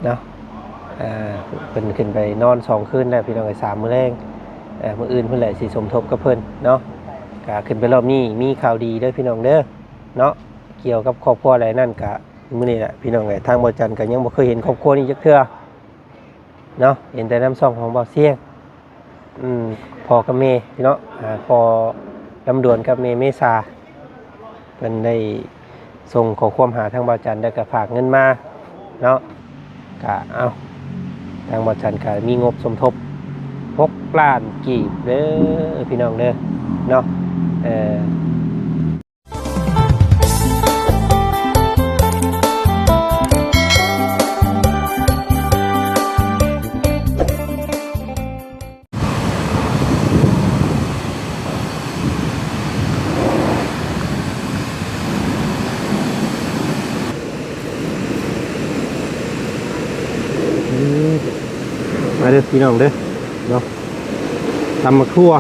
เนาะเพิ่นขึ้นไปนอน2คืนแล้วพี่น้องไอ้3มื้อแรงมื้ออื่นเพิ่นแหละสิสมทบกับเพิ่นเนาะก็ขึ้นไปรอบนี้มีข่าวดีเด้อพี่น้องเด้อเนาะเกี่ยวกับครอบครัวอะไรนั่นก็มื้อนี้แหละพี่น้องไอ้ทางบ่จันก็ยังบ่เคยเห็นครอบครัวนี้จักเทื่อเนาะเห็นแต่น้ำซ่องของบ่เสียงพ่อกับแม่พี่เนาะพ่อลำดวนกับแม่เมษาเพิ่นได้ส่งข้อความหาทางบ่จันแล้วก็ฝากเงินมาเนาะก็เอาทางบ่จันก็มีงบสมทบ6 ล้านกีบเด้อพี่น้องเด้อเนาะมาเด้อพี่น้องเด้อเนาะทำมะครัว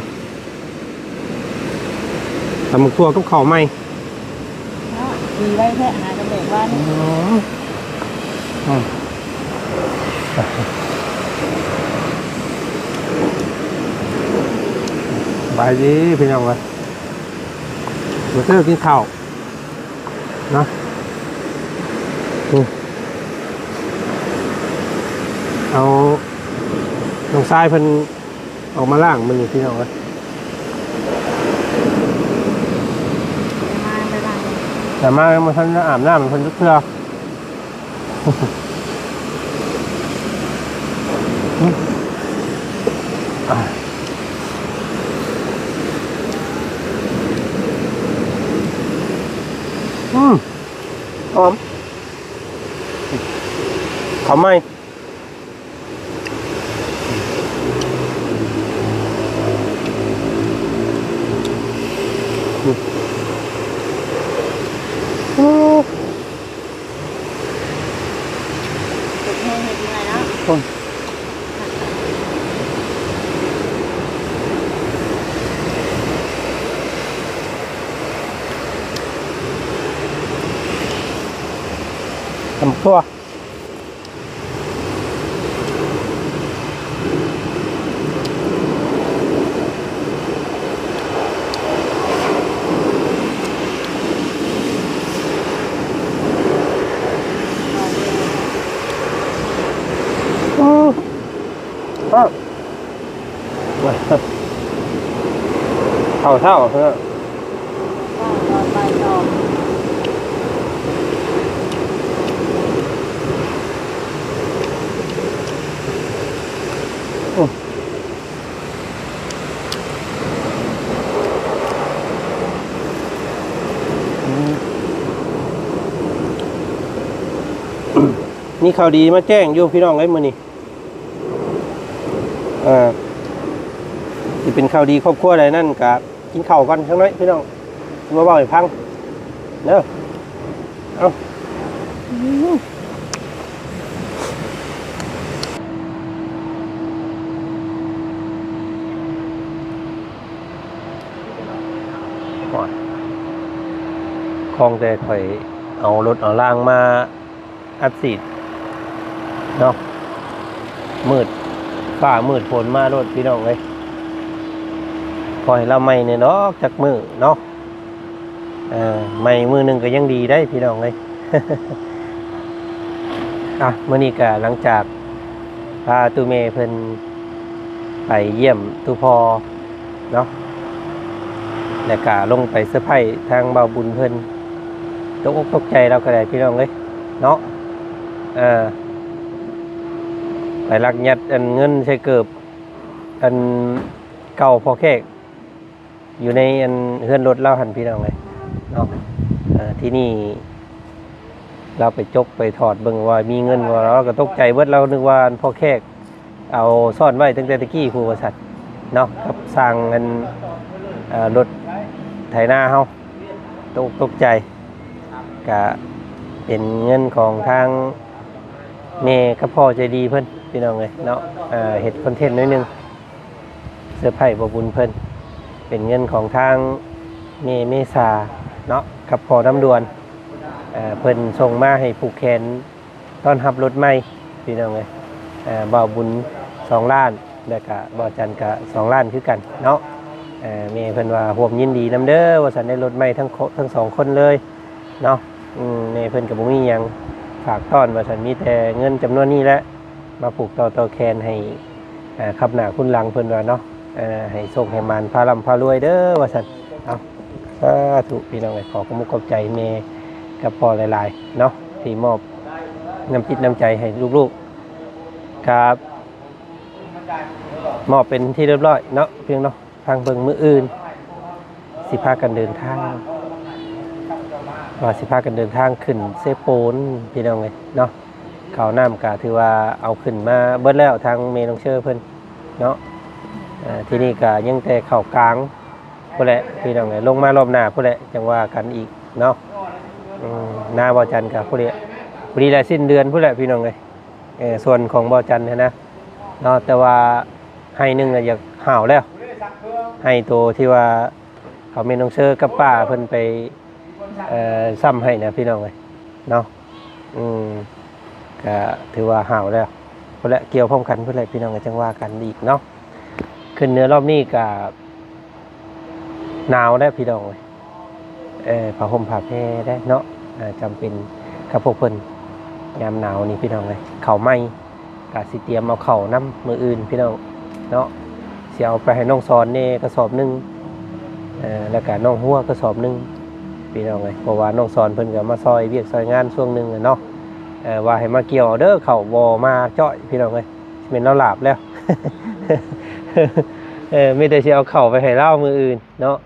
กับข้าวไหมดีไว้แท้หากันแบบว่าบายดีพี่น้องเลยมาเจอกินข้าวนะเอาน้องทรายเพิ่นออกมาล่างมันอยู่พี่น้องเลยแต่มาทันอาบน้ำมันเพิ่นเพื่อหอมเขาไหมทำครัวเขาเท่าเพื่อไปต่อมีข่าวดีมาแจ้งอยู่พี่น้องไอ้มื้อนี้ที่เป็นข่าวดีครอบครัวอะไรนั่นกับกินข้าวกันทั้งนั้นพี่น้องมาบอกให้ฟังเด้อเอาคลองแต่ข่อยเอารถเอาล่างมาอัดสีดเนาะมืดฝ่ามืดฝนมารถพี่น้องเลยพอให้เราไม่เนี่ยเนาะจากมือเนาะไม่มือหนึ่งก็ยังดีได้พี่น้องเลย เมื่อนี้ก็หลังจากพาตูเมเพิ่นไปเยี่ยมตูพอเนาะแล้วก็ลงไปเซอร์ไพรส์ทางเบาบุญเพิ่นตกอกตกใจเราก็ได้พี่น้องเลยเนาะไปลักยัดอันเงินใช้เกือบอันเก่าพอแค่อยู่ในอันเฮือนรถเล่าหันพี่น้องเลยเนาะที่นี่เราไปจกไปถอดเบิ่งว่ามีเงินว่าเราก็ตกใจเบิดเรานึกว่าพอแค่เอาซ่อนไว้ตั้งแต่ตะกี้ครูบริษัทเนาะกับสร้างเงินรถไถนาเฮาตกใจก็เป็นเงินของทางแม่กับพ่อใจดีเพิ่นพี่น้องเลยเนาะเฮ็ดคอนเทนต์นิดนึงเสื้อผ้าบ่บุญเพิ่นเป็นเงินของทางแม่เมษาเนาะกับพ่อน้ำดวนเพิ่นส่งมาให้ผูกแขนต้อนรับรถใหม่ พี่น้องเลยบ่าวบุญ2 ล้านแล้วก็บ่าวจันก็2 ล้านคือกันเนาะแม่เพิ่นว่าร่วมยินดีนํเด้อว่าซั่นได้รถใหม่ทั้ง2 คนเลยเนาะแม่เพิ่นก็บ่มีหยังฝากต้อนว่าซั่นมีแต่เงินจำนวนนี้แหละมาผูกต่อแคนให้ขับหน้าคุณหลังเพิ่นว่าเนาะให้โชคให้มานพาร่ำพารวยเด้อว่าซั่นเอาสาธุพี่น้องเอ้ยขอขอบคุณขอบใจแม่กับพ่อหลายๆเนาะที่มอบน้ำจิตน้ำใจให้ลูกๆครับมอบเป็นที่เรียบร้อยเนาะเพียงเนาะทางเบิ่งมืออื่นสิพากันเดินทางว่าสิพากันเดินทางขึ้นเซโปนพี่น้องเลยเนาะเขาน้ำกะถือว่าเอาขึ้นมาเบิดแล้วทางเมนองเชอร์เพิ่นเนาะที่นี่กะยังแต่เข่ากลางพุ่นแหละพี่น้องเลยลงมารอบหน้าพุ่นแหละจังว่ากันอีกเนาะหน้าบ่อจันกับพุ่นแหละพอดีแล้วสิ้นเดือนพุ่นแหละพี่น้องเลยส่วนของบ่อจันนะเนาะแต่ว่าให้นึงอยากห่าวแล้วให้ตัวที่ว่าเขาเมนองเชอร์กับป้าเพิ่นไปซ้ำให้นะพี่น้องเลยเนาะก็ถือว่าห่าวแล้วเพื่อเกี่ยวพร้อมกันเพื่ออะไรพี่น้องจังว่ากันอีกเนาะขึ้นเนื้อรอบนี้กับหนาวได้พี่น้องเลยผ้าห่มผ้าแพรได้เนาะจำเป็นกับพวกเพิ่นยามหนาวนี่พี่น้องเลยเข่าไหมกะสิเตรียมเอาเข่าน้ำมืออื่นพี่น้องเนาะเสียเอาไปให้น้องซอนนี่กระสอบนึงแล้วก็น้องหัวกระสอบนึงพี่น้องเลยเพราะว่าน้องซอนเพิ่นก็มาซอยเวียกซอยงานช่วงนึงเนาะว่าให้มาเกี่ยวเด้อเข่าบอมาจ้อยพี่น้องเลยเป็นเราหลาบแล้ว ไม่ได้จะเอาเข่าไปให้เล่ามืออื่นเนาะ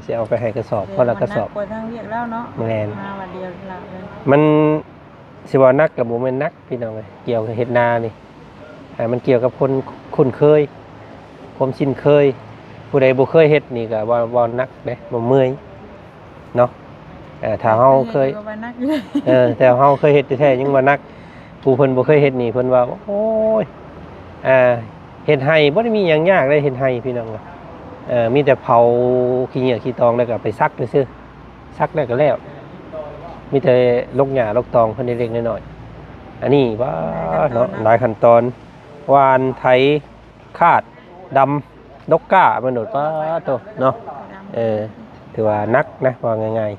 จะเอาไปให้กระสอบเพราะละกระสอบกว่าทางเวียกแล้วเนาะแมนมาวันเดียวหลับเลยมันสิว่านักกับโมเมนนักพี่น้องเลยเกี่ยวกับเฮ็ดนานี่มันเกี่ยวกับคนคุ้นเคยความชินเคยผู้ใดบ่เคยเฮ็ดนี่ก็บ่นักเด้บ่เมื่อยเนาะถ้าเฮาเคยแต่เฮาเคยเฮ็ดแท้ๆยังบ่นักผู้เพิ่นบ่เคยเฮ็ดนี่เพิ่นว่าโอ้ยเฮ็ดให้บ่ได้มีหยังยากเลยเฮ็ดให้พี่น้องมีแต่เผาขี้เหงื่อขี้ตองแล้วก็ไปซักซื่อๆซักแล้วก็แล้วมีแต่ลกหญ้าลกตองเพิ่นเล็กๆน้อยๆอันนี้ว่าเนาะหลายขั้นตอนหวานไถคาดดำดกก้ามันโดดป้าโตเนาะถือว่านักนะว่าง่าย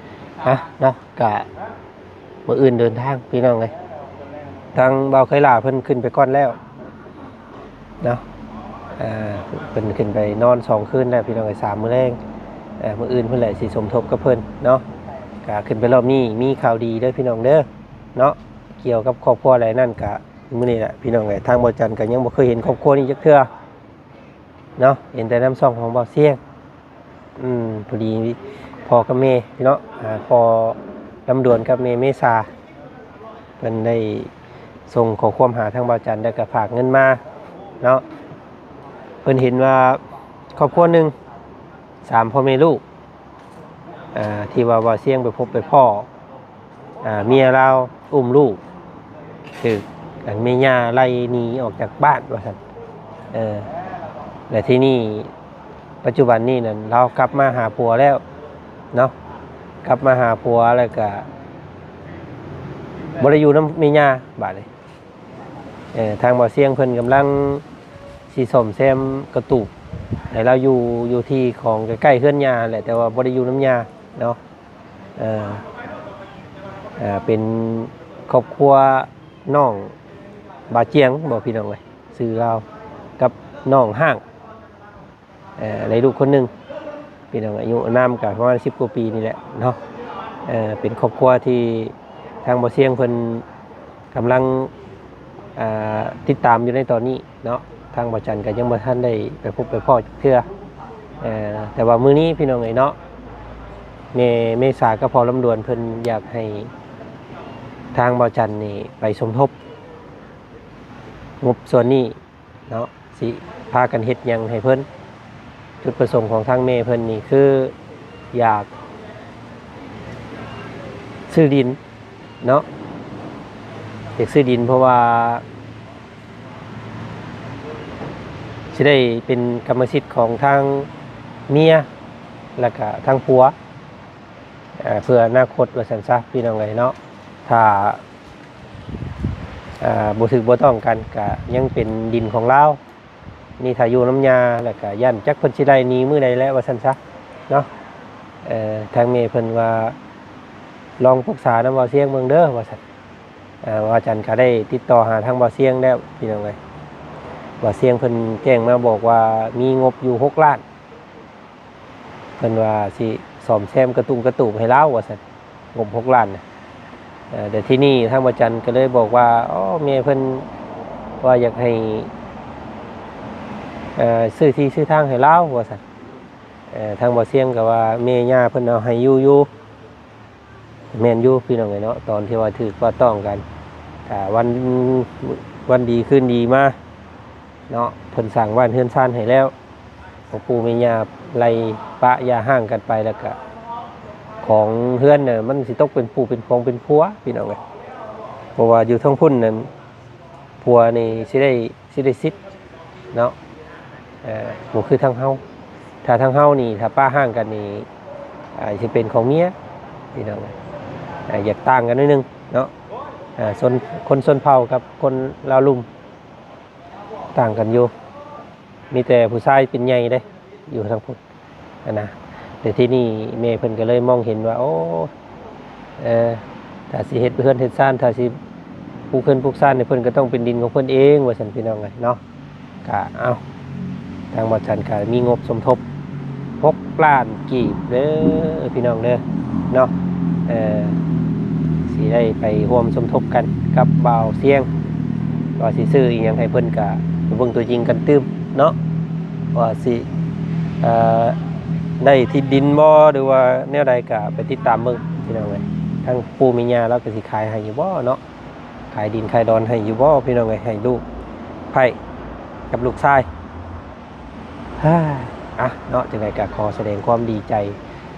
ๆเนาะกะมื้ออื่นเดินทางพี่น้องเลยทางเบาไคลาเพิ่นขึ้นไปก่อนแล้วเนาะเพิ่นขึ้นไปนอน2 คืนแล้วพี่น้องเลย3 มื้อแรงมื้ออื่นเพิ่นแหละสิสมทบกับเพิ่นเนาะกะขึ้นไปรอบนี้มีข่าวดีเด้อพี่น้องเด้อเนาะเกี่ยวกับครอบครัวอะไรนั่นกะมื้อนี้แหละพี่น้องเลยทางบ่จันก็ยังบ่เคยเห็นครอบครัวนี้จักเทื่อเนาะเห็นแต่น้ำซ่องของบ่เสียงพอดีพ่อกับแม่พี่เนาะพ่อลำดวนกับแม่เมษาเพิ่นได้ส่งขอความหาทางบ่จันได้ก็ฝากเงินมาเนาะเพิ่นเห็นว่าครอบครัวนึง3 พ่อแม่ลูกที่ว่าบ่เสียงไปพบไปพ่อเมียเราอุ้มลูกคือแม่ย่าไล่หนีออกจากบ้านว่าซั่นแต่ที่นี่ปัจจุบันนี้นั่นเรากลับมาหาผัวแล้วเนาะกลับมาหาผัวแล้วก็บ่ได้อยู่นำแม่ย่าบาดนี้ทางบ่อเสียงเพิ่นกำลังสิซ่อมแซมกระตูกให้เราอยู่ที่ของใกล้ๆเฮือนย่าแหละแต่ว่าบ่ได้อยู่นำย่าเนาะเป็นครอบครัวน้องบาเจียงบอกพี่น้องเลยซื้อเรากับน้องห้างในลูกคนหนึ่งพี่น้องอายุน้ำกับประมาณ10 กว่าปีนี่แหละเนาะเป็นครอบครัวที่ทางบ่อเสียงเพิ่นกำลังติดตามอยู่ในตอนนี้เนาะทางบ่อจันก็ยังบ่ทันได้ไปพบไปพ่อเทื่อแต่ว่ามื้อนี้พี่น้องเนาะเมษาก็พอลำดวนเพิ่นอยากให้ทางบ่อจันนี่ไปสมทบงบส่วนนี้เนาะสิพากันเฮ็ดหยังให้เพิ่นจุดประสงค์ของทางเมเพิ่นนี่คืออยากซื้อดินเนาะอยากซื้อดินเพราะว่าสิได้เป็นกรรมสิทธิ์ของทางเมียแล้วก็ทางผัวเพื่ออนาคตว่าซั่นซะพี่น้องเอ้ยเนาะถ้า บ่ถึกบ่ต้องกันก็ยังเป็นดินของลาวนี่ถ้าอยู่น้ำยาแล้วก็ย่านจักเพิ่นสิได้หนีมื้อใดแล้วว่าซั่นซะเนาะทางแม่เพิ่นว่าลองปรึกษานำบ่าวเสียงเบิ่งเด้อว่าซั่นว่าจันก็ได้ติดต่อหาทางบ่าวเสียงแล้วพี่น้องเอ้ยบ่าวเสียงเพิ่นแจ้งมาบอกว่ามีงบอยู่6ล้านเพิ่นว่าสิซ่อมแซมกระตุกให้ลาวว่าซั่นงบ6ล้านน่ะเดี๋ยวที่นี่ทางบ่าวจันก็เลยบอกว่าอ๋อแม่เพิ่นว่าอยากให้ซื้อที่ซื้อทางให้ลาวว่าซั่นทางบ่าวเสียงก็ว่าแม่ย่าเพิ่นเอาให้อยู่แม่นอยู่พี่น้องเอ้ยเนาะตอนที่ว่าถือว่าต้องกันแต่วันดีขึ้นดีมาเนาะเพิ่นสั่งบ้านเฮือนซ่านให้แล้วของปู่แม่ย่าไล่ปะยาห่างกันไปแล้วก็ของเฮือนน่ะมันสิตกเป็นผู้เป็นของเป็นผัวพี่น้องเอ้ยเพราะว่าอยู่ทั้งพุ่นนั้นผัวนี่สิได้สิทธิ์เนาะบ่คือทางเฮาถ้าทางเฮานี่ถ้าป้าห่างกันนี่สิเป็นของเมียพี่น้องอยากต่างกันนิดนึงเนาะคนชนเผ่ากับคนลาวลุ่มต่างกันอยู่มีแต่ผู้ชายเป็นใหญ่เด้อยู่ทางพุทธนะแต่ที่นี่แม่เพิ่นก็เลยมองเห็นว่าโอ้ถ้าสิเฮ็ดเพื่อนเฮ็ดซ่านถ้าสิปลูกเพิ่นปลูกซ่านเนี่ยเพิ่นก็ต้องเป็นดินของเพิ่นเองว่าซั่นพี่น้องเนาะก็เอาทางบ่จันก็มีงบสมทบ6ล้านกีบเด้อพี่น้องเด้อเนาะสิได้ไปร่วมสมทบกันกับบ่าวเสียงว่าสิซื้ออีหยังให้เพิ่นก็เบิ่งตัวจริงกันตื้มเนาะว่าสิได้ที่ดินบ่หรือว่าแนวใดก็ไปติดตามเบิ่งพี่น้องเอ้ยทางปู่แม่ย่าเราก็สิขายให้อยู่บ่เนาะขายดินขายดอนให้อยู่บ่พี่น้องเอ้ยให้ลูกไผกับลูกชายเนาะจังได๋ก็ขอแสดงความดีใจ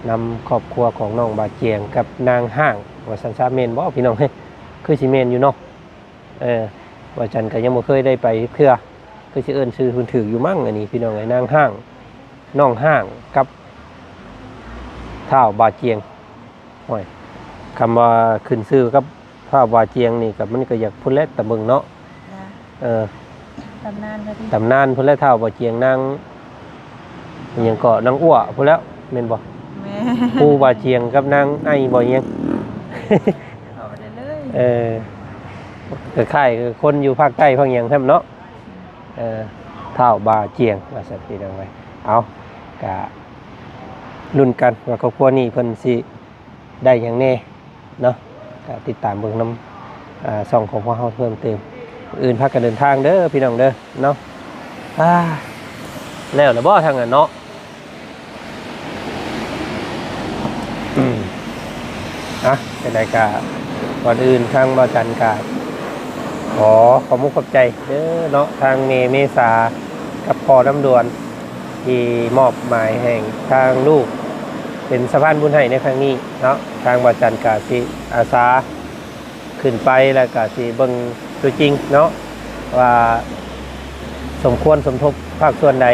นำครอบครัวของน้องบาเจียงกับนางห้างว่าสันซาเมนบ่พี่น้องเฮ้ยคือสิเมนอยู่เนาะว่าจันก็ยังบ่เคยได้ไปเทื่อคือสิเอิ้นชื่อเพิ่นถืออยู่มั่งอันนี้พี่น้องไอ้นางห้างน้องห้างกับท้าวบาเจียงโอ้ยคำว่าขึ้นชื่อกับท้าวบาเจียงนี่ก็มันก็อยากพุ่นแลตะเบิงเนาะตำนานก็ดีตำนานพุ่นแลท้าวบาเจียงนางอิหยังก็นางอ้วพุ่นแล้วแม่นบ่ปู่บาเจียงกับนางไอ้บ่ยังเอาได้เลยคล้ายๆคนอยู่ภาคใต้ภาคหยังแท้เนาะท้าวบาเจียงว่าซั่นพี่น้องไว้เอาก็ลุ้นกันว่าครอบครัวนี้เพิ่นสิได้หยังแน่เนาะก็ติดตามเบิ่งนำช่องของพวกเฮาเพิ่มเติมอื่นพากันเดินทางเด้อพี่น้องเด้อเนาะแล้วบ่ทางนั้นเนาะเป็นไรกะก่อนอื่นทางบ่จันกะขอขอบใจเด้อเนาะทางเมษากับพอน้ำดวนที่มอบหมายแห่งทางลูกเป็นสะพานบุญให้ในครั้งนี้เนาะทางบ่จันกะสิอาสาขึ้นไปแล้วกะสิเบิ่งตัวจริงเนาะว่าสมควรสมทบภาคส่วนใด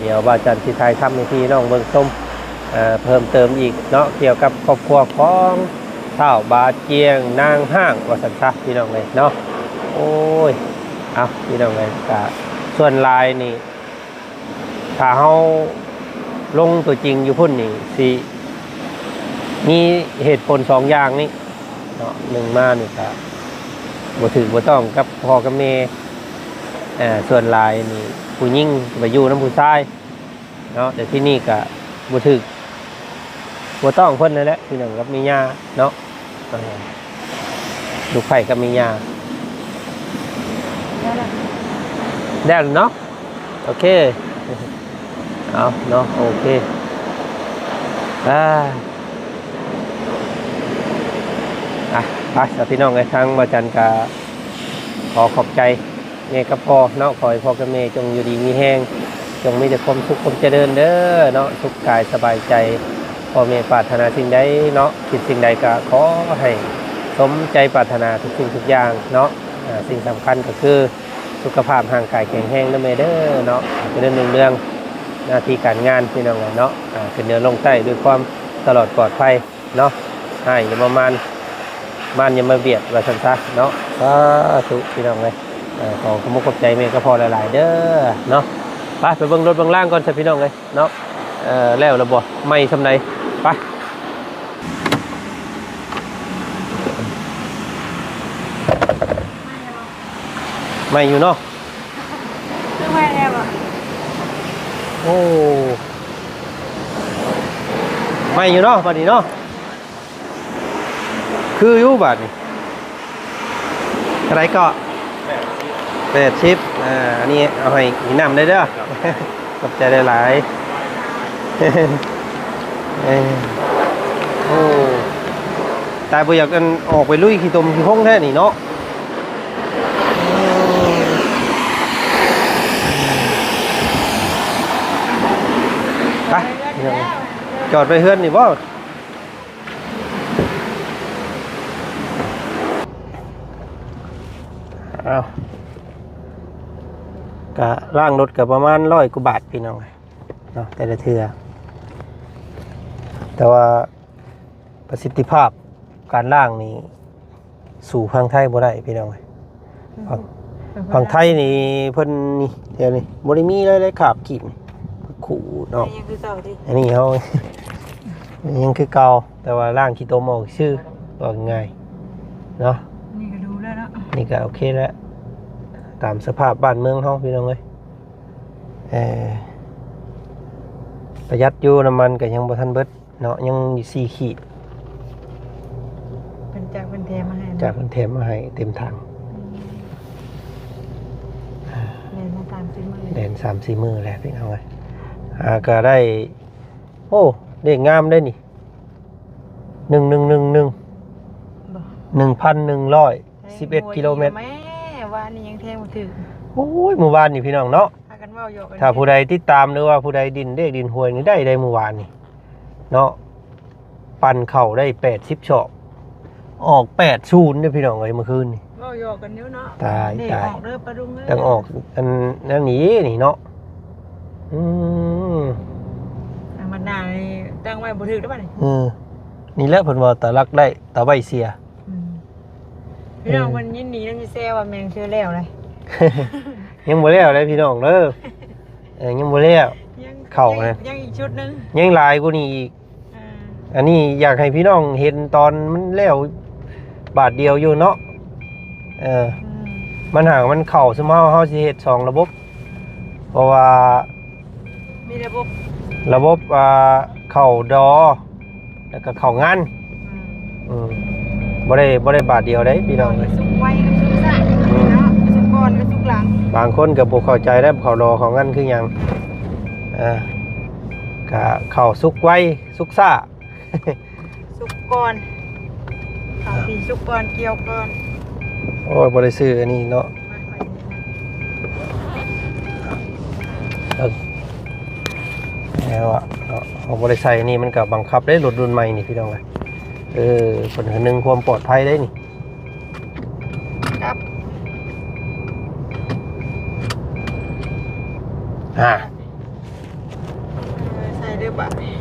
เดี๋ยวบ่จันสิถ่ายทำให้พี่น้องเบิ่งชมเพิ่มเติมอีกเนาะเกี่ยวกับครอบครัวของท้าวบาเจียงนางห้างว่าสันซะพี่น้องเลยเนาะโอ้ยเอาพี่น้องเลยกะส่วนลายนี่ถ้าเฮาลงตัวจริงอยู่พุ่นนี่สิมีเหตุผล2อย่างนี่เนาะหนึ่งมานี่ก็บ่ถือบ่ต้องกับพ่อกับแม่ส่วนลายนี่ผู้หญิงไปอยู่นำผู้ชายเนาะแต่ที่นี่ก็บ่ถึกบ่ต้องเพิ่นนั่นแหละพี่น้องกับมีญาเนาะลูกไผ่กับมีญาได้แล้วเนาะโอเคเอาเนาะโอเคไปพี่น้องไอ้ทางบ่จันก็ขอขอบใจแม่กับพ่อเนาะขอให้พ่อกับแม่จงอยู่ดีมีแห้งจงมีแต่ความสุขความเจริญเด้อเนาะสุขกายสบายใจพ่อแม่ปรารถนาสิ่งใดเนาะคิดสิ่งใดก็ขอให้สมใจปรารถนาทุกสิ่งทุกอย่างเนาะสิ่งสำคัญก็คือสุขภาพร่างกายแข็งแรงนะแม่เด้อเนาะเป็นเรื่องหน้าที่การงานพี่น้องเนาะขึ้นเหนือลงใต้ด้วยความตลอดปลอดภัยเนาะให้อย่าประมาณ บ้านอย่ามาเบียดว่าซั่นซะเนาะก็ทุกพี่น้องเลยขอขอบคุณขอบใจแม่ก็พอหลายๆเด้อเนาะไปเบิ่งรถเบิ่งล่างก่อนซะพี่น้องเลยเนาะแล้วระบ่ไม่ซำใดไปไม่อยู่เนาะ คือไม่แล้วอ่ะ โอ้ไม่อยู่เนาะบัดนี้เนาะคืออยู่บัดนี้อะไรก็80อันนี้เอาให้กินน้ำได้เด้อ ขอบใจหลายๆ โอ้ตายบ่อยากกันออกไปลุยขี้ตมขี้ห้องแท้นี่เนาะไปจอดไปเฮือนนี่บ่เอากะล่างรถกับประมาณ100 กว่าบาทพี่น้องเนาะแต่ละเทื่อแต่ว่าประสิทธิภาพการล่างนี่สู่พังไทยบ่ได้พี่น้องพังไทยนี่เพิ่นนี่เดี๋ยวนี้บ่ได้มีเลยขาบกีบขู่เนาะ ยังคือเก่าดิ อันนี้เฮา ยังคือเก่าแต่ว่าล่างขี้ตมออกชื่อบอกง่ายเนาะ นี่ก็ดูแล้วเนาะ นี่ก็โอเคแล้วตามสภาพบ้านเมืองเฮาพี่น้องเอ้ยประหยัดอยู่น้ำมันก็ยังบ่ทันเบิดเนาะยังอยู่4 ขีด เป็นจากเป็นเทมาให้ จากเพิ่นแถมมาให้เต็มถัง เรียนมาตามซื้อมาเลย แดน3-4 มื้อแล้วพี่น้องเอ้ยก็ได้ โอ้เลขงามได้นี่1111 1,111 กิโลเมตร แม่ว่านี่ยังแทงมาถึง โอ้ยเมื่อวานนี่พี่น้องเนาะ พากันว่าโยกกัน ถ้าผู้ใดติดตามหรือว่าผู้ใดดินเลขดินหวยนี่ได้เมื่อวานนี่เนาะปั่นเข่าได้80 ชอบออก80เนี่ยพี่น้องเอ้ยเมื่อคืนนี่ ว่าโยกกันนิ้วเนาะ ตาย เด็ก ตาย ออกเด้อปลาดุงเด้ ต้องออกอันนั้นนี่เนาะมันนานตั้งไว้บ่ถึกได้ป่ะนี่ นี่แหละเพิ่นว่าตาลักได้ตาใบเสีย พี่น้องมันยินดีนำสิแซ่ว่าแมงเชื่อแล้วเลย ยังบ่แล้วเลยพี่น้องเด้อยังบ่แล้ว เข้านะ ยังอีกชุดนึง ยังหลายกว่านี้อีกอันนี้อยากให้พี่น้องเห็นตอนมันแล้วบาทเดียวอยู่เนาะมันห่างมันเข้าสมเฮาสิเฮ็ด2ระบบเพราะว่า มีระบบ เข้าดอแล้วก็เข้างานบ่ได้บาทเดียวได้พี่น้องเอ้ย สุกไวกับสุกซ่าเนาะสุกก่อนกับสุกหลัง บางคนก็บ่เข้าใจแล้วเข้าดอเข้างานคือหยังก็เข้าสุกไวสุกซ่า สุกก่อนข้าวปีสุกก่อนเกี่ยวก่อน โอ้ยบ่ได้ซื้ออันนี้เนาะแล้วอ่ะเอาบ่ได้ใส่อันนี้มันก็บังคับได้รถรุ่นใหม่นี่พี่น้องเอ้ยเพิ่นนึงความปลอดภัยได้นี่ ครับ ใส่เด้อบ่ะเนี่ย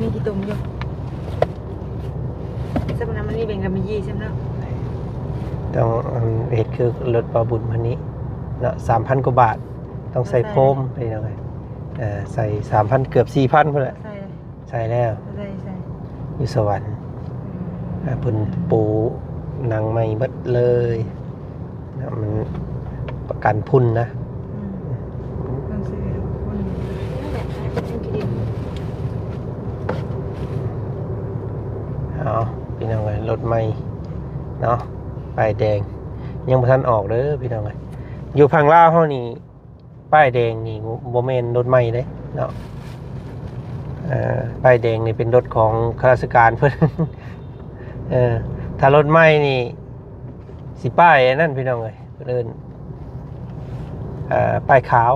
มีกี่ตุ่มอยู่สำนักมันนี่เป็นกับมี20เนาะ ต้องเฮ็ดคือรถปลาบุญพันนี้เนาะ 3,000 กว่าบาทต้องใส่โฟมไปหน่อยใส่ 3,000 เกือบ 4,000พุ่นแหละ ใส่เลย ใส่แล้ว ใส่ อยู่สวรรค์เพิ่นปูหนังใหม่เบิดเลยนะมันประกันพุ่นนะ ต้องซื้อคน เอาพี่น้องเอ้ยรถใหม่เนาะป้ายแดงยังบ่ทันออกเด้อพี่น้องเอ้ยอยู่พังลาวเฮานี่ป้ายแดงนี่บ่แม่นรถใหม่เด้เนาะป้ายแดงนี่เป็นรถของข้าราชการเพิ่น ถ้ารถใหม่นี่สิป้ายนั่นพี่น้องเอ้ยเพิ่นป้ายขาว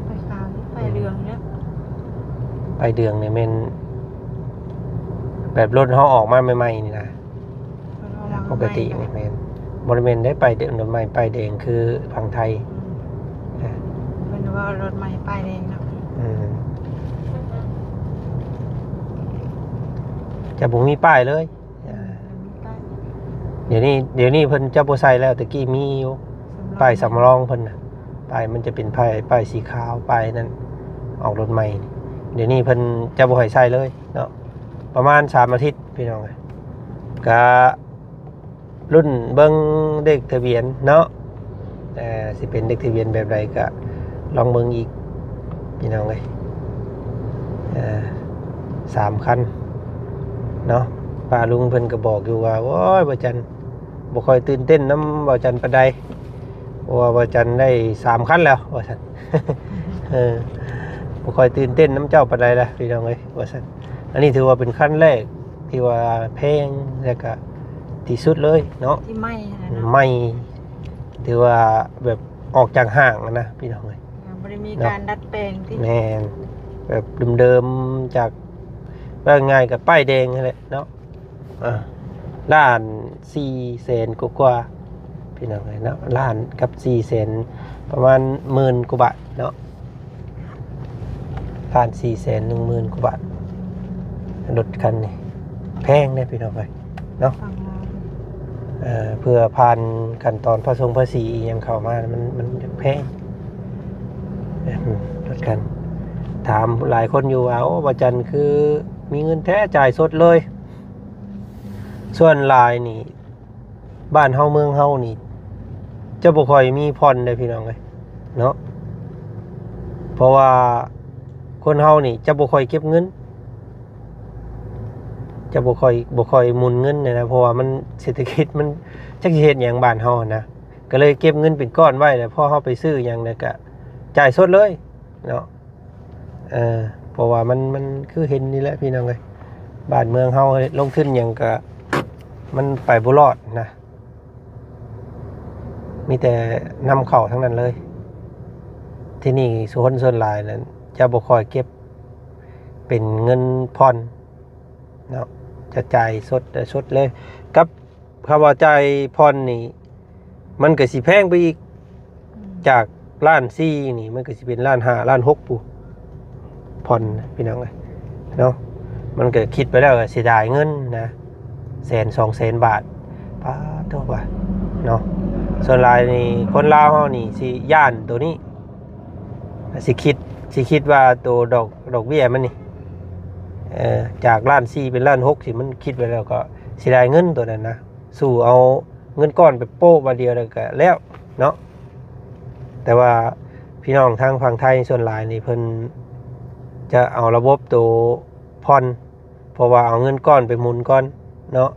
ไปขาวไปเหลืองเนี่ย ป้ายเดืองนี่แม่นแบบรถเฮาออกมาใหม่ๆนี่นะปกตินี่แม่นบ่ได้แม่นได้ป้ายเดืองรถใหม่ป้ายแดงคือพังไทย เป็นว่ารถใหม่ป้ายแดงเนาะ จะบ่มีป้ายเลยเดี๋ยวนี้เพิ่นจะบ่ใส่แล้วตะกี้มีอยู่ป้ายสำรองเพิ่นน่ะป้ายมันจะเป็นป้ายสีขาวป้ายนั้นออกรถใหม่เดี๋ยวนี้เพิ่นจะบ่ให้ใส่เลยเนาะประมาณ3อาทิตย์พี่น้องก็รุ่นเบิ่งเลขทะเบียนเนาะสิเป็นเลขทะเบียนแบบใดก็ลองเบิ่งอีกพี่น้อง3 คันเนาะป้าลุงเพิ่นก็บอกอยู่ว่าโอ้ยบ่จันบ่ค่อยตื่นเต้นนำบ่จันปานใดเพราะว่าบ่จันได้3 คันแล้วว่าซั่น บ่ค่อยตื่นเต้นน้ำเจ้าปานใดล่ะพี่น้องเอ้ยว่าซั่นอันนี้ถือว่าเป็นคันแรกที่ว่าแพงแล้วก็ที่สุดเลยเนาะที่ไม่ไม่ถือว่าแบบออกจากห้างนะพี่น้องเอ้ยบ่ได้มีการดัดแปลงที่แม่นแบบเดิมๆจากว่าง่ายกับป้ายแดงนั่นแหละเนาะล้าน400,000กว่าพี่น้องเนาะล้านกับ400,000ประมาณ10,000 กว่าบาทเนาะล้าน400,000 10,000 กว่าบาทรถคันนี้แพงเนี่ยพี่น้องเนาะเพื่อผ่านขั้นตอนภาษียังเข้ามามันแพงรถคันถามหลายคนอยู่ว่าโอ้บ่จันคือมีเงินแท้จ่ายสดเลยส่วนลายนี่บ้านเฮาเมืองเฮานี่จะบ่ค่อยมีผ่อนเลยพี่น้องเนาะเพราะว่าคนเฮานี่จะบ่ค่อยเก็บเงินจะบ่ค่อยหมุนเงินนะเพราะว่ามันเศรษฐกิจมันจักสิเฮ็ดหยังบ้านเฮานะก็เลยเก็บเงินเป็นก้อนไว้แล้วพอเฮาไปซื้อหยังแล้วก็จ่ายสดเลยเนาะเพราะว่ามันคือเห็นนี่แหละพี่น้องบ้านเมืองเฮาลงทุนหยังก็มันไปบ่รอดนะมีแต่นำเข้าทั้งนั้นเลยที่นี่ส่วนหลายนั้นจะบ่ค่อยเก็บเป็นเงินผ่อนเนาะจะจ่ายสดเลยกับคำว่าจ่ายผ่อนนี่มันก็สิแพงไปอีกจากล้าน4นี่มันก็สิเป็นล้าน5ล้าน6ปุ๊ผ่อนพี่น้องเนาะมันก็คิดไปแล้วก็เสียดายเงินนะ100,000-200,000 บาทป้าตัวว่าเนาะส่วนหลายนี่คนลาวเฮานี่สิย่านตัวนี้สิคิดว่าตัวดอกเบี้ยมันนี่จากล้าน4เป็นล้าน6สิมันคิดไปแล้วก็เสียดายเงินตัวนั้นนะสู่เอาเงินก้อนไปโป๊ะบาเดียวแล้วเนาะแต่ว่าพี่น้องทางฝั่งไทยส่วนหลายนี่เพิ่นจะเอาระบบตัวผ่อนเพราะว่าเอาเงินก้อนไปหมุนก้อนเนาะ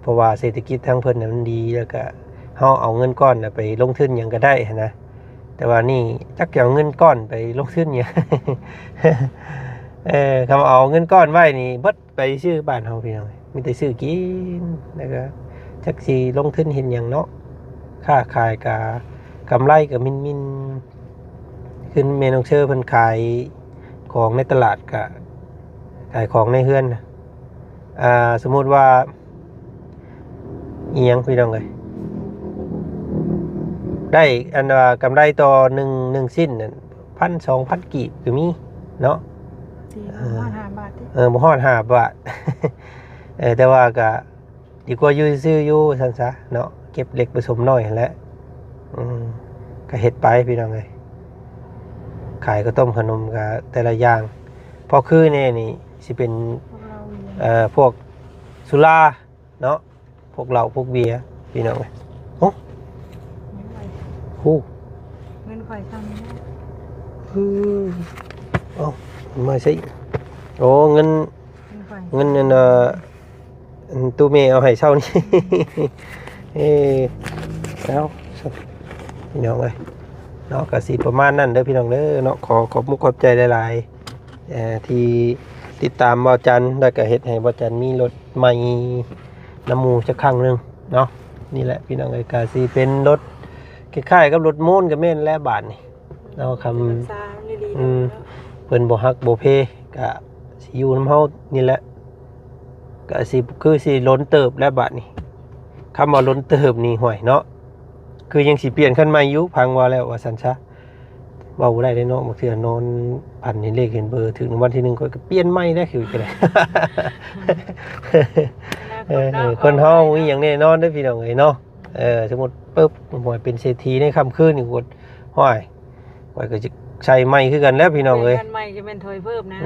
เพราะว่าเศรษฐกิจทางเพิ่นน่ะมันดีแล้วก็เฮาเอาเงินก้อนไปลงทุนหยังก็ได้นะแต่ว่านี่จักเอาเงินก้อนไปลงทุนหยัง คำเอาเงินก้อนไว้นี่เบิดไปซื้อบ้านเฮาพี่น้องมีแต่ซื้อกินแล้วก็จักสิลงทุนเห็นหยังเนาะค้าขายก็กำไรก็มินขึ้นเมนองเชอร์เพิ่นขายของในตลาดก็ขายของในเฮือนสมมุติว่าอีหยังพี่น้องได้อันว่ากำไรต่อ1สิ้นนั่น 1,000-2,000 กีบก็มีเนาะ5 บาทบ่ฮอด5 บาท แต่ว่าก็ดีกว่าอยู่ซื้ออยู่ซั่นซะเนาะเก็บเล็กผสมน้อยนั่นแหละก็เฮ็ดไปพี่น้องขายข้าวต้มขนมก็แต่ละอย่างพอคือแน่นี่สิเป็นพวกสุราเนาะพวกเหล้าพวกเบียร์พี่น้องโอ้โหเงินข่อยทำมาสิโอ้เงินนั่นตู้เมย์เอาให้เช่านี่แล้วพี่น้องเนาะก็สิประมาณนั้นเด้อพี่น้องเด้อเนาะขอบมุกขอบใจหลายๆที่ติดตามบ่าวจันแล้วก็เฮ็ดให้บ่าวจันมีรถใหม่น้ำหมูสักครั้งนึงเนาะนี่แหละพี่น้องก็สิเป็นรถคล้ายๆกับรถโม้นกับแม่นและบาทนี่เนาะคำเพิ่นบ่ฮักบ่เพก็สิอยู่นำเฮานี่แหละก็สิคือสิล้นเติบและบาทนี่คำว่าล้นเติบนี่ห่วยเนาะคือยังสิเปลี่ยนคันใหม่อยู่พังว่าแล้วว่าซั่นซะ เว้าบ่ได้เนาะบางเทื่อนอนพันเห็นเลขเห็นเบอร์ถึงวันที่1ก็เปลี่ยนใหม่ได้คือก็ได้ คนเฮามีหยังแน่นอนเด้อพี่น้องเอ้ยเนาะสมมุติปึ๊บหวยเป็นเศรษฐีในค่ำคืนนี่กดห้อยข้อยก็จะใช้ใหม่คือกันแล้วพี่น้องเอ้ย เงินใหม่จะเป็นถอยเพิ่มนะ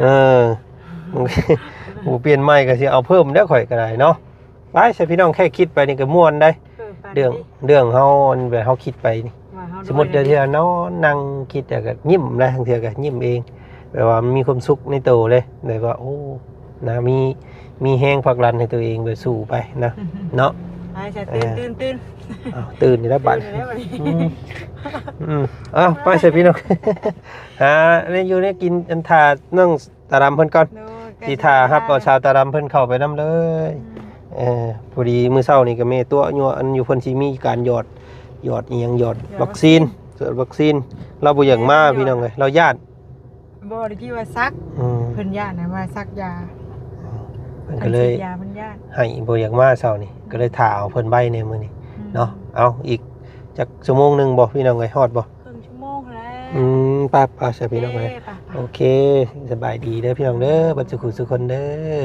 หมูเปลี่ยนใหม่ก็สิเอาเพิ่มได้ข่อยก็ได้เนาะไปใช่พี่น้องแค่คิดไปนี่ก็ม่วนได้เรื่องเฮาอันแบบเฮาคิดไปนี่สมมุติเดี๋ยวเทื่อเนาะนั่งคิดแต่ก็ยิ้มได้ทั้งเทื่อก็ยิ้มเองแบบว่ามันมีความสุขในตัวเลยแบบว่าโอ้นะมีแฮงผลักดันให้ตัวเองไปสู่ไปนะเนาะ ไปใช่ตื่น อ้าวตื่นนี่แล้วบัด ตื่นแล้วบัดนี้ อ้าวไปใช่พี่น้อง หาเนี่ยอยู่เนี่ยกินอันทานั่งตาดำเพิ่นก่อน สีทาครับเอาชาวตาดำเพิ่นเข้าไปนำเลยพอดีมื้อเช้านี่ก็แม่ตัวยัวอันอยู่เพิ่นสิมีการหยอดอีหยังหยอดวัคซีนเกิดวัคซีนเราบ่อยากมาพี่น้องเอ้ยเราญาติ บ่ได้ที่ว่าซักเพิ่นย่านนะว่าซักยา เพิ่นก็เลย ยามันย่าน ให้บ่อยากมาเช้านี่ก็เลยถ่าเอาเพิ่นใบในมื้อนี้เนาะเอาอีกจักชั่วโมงนึงบ่พี่น้องเอ้ยฮอดบ่ ครึ่งชั่วโมงแล้ว ป้าใช่พี่น้องเอ้ยโอเคสบายดีเด้อพี่น้องเด้อบัดสุขสุขคนเด้อ